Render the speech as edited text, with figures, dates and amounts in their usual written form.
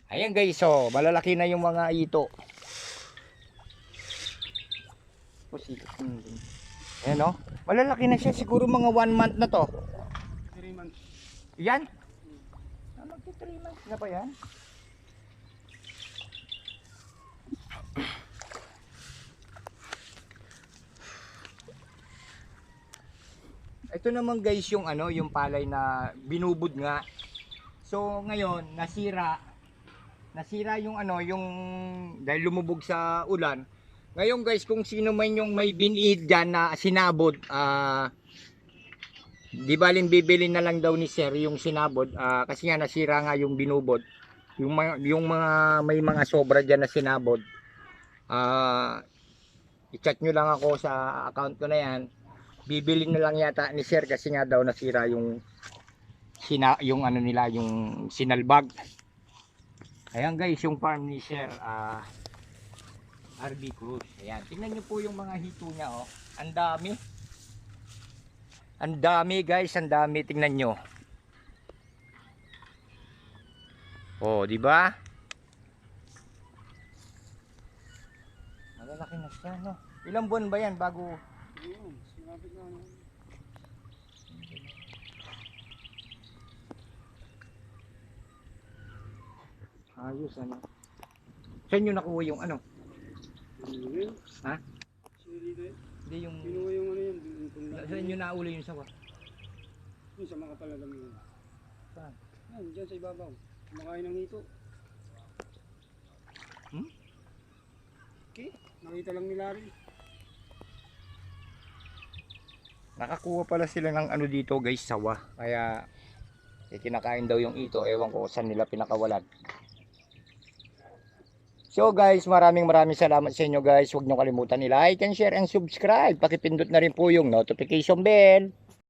Ayan guys, so malalaki na yung mga ito. Ayan o, malalaki na siya, siguro mga 1 month na to. 3 months. Yan? Magti 3 months na ba yan? Ito naman guys yung ano, yung palay na binubod nga. So ngayon nasira yung ano, yung dahil lumubog sa ulan. Ngayon guys, kung sino man yung may binid diyan na sinabod, di baling bibili na lang daw ni sir yung sinabod, kasi nga nasira nga yung binubod. Yung mga may mga sobra diyan na sinabod. I-chat nyo lang ako sa account ko na yan. Bibili na lang yata ni sir kasi nga daw nasira yung yung ano nila, yung sinalbag. Ayan guys, yung farm ni sir RB Cruz. Ayan, tingnan nyo po yung mga hito niya, oh. Ang dami. Ang dami guys, ang dami, tingnan nyo. Oh, di ba? Malalaki na siya, no. Ilang buwan ba yan bago? Ayun, sinabit na ano. Ayos, ano. Saan nyo nakuha yung ano? Ayun. Ha? Sino dito eh? Hindi yung... Kinuha yung ano yan. Yung punla. Saan nyo nauli yung sawa? Yung sa mga palalam yun. Saan? Yan, dyan sa ibabaw. Kumakain ng hito. Okay, nakita lang nila rin. Nakakuha pala sila ng ano dito guys, sawa. Kaya kinakain daw yung ito. Ewan ko saan nila pinakawalan. So guys, maraming salamat sa inyo guys. Huwag nyo kalimutan i-like and share and subscribe. Pakipindot na rin po yung notification bell.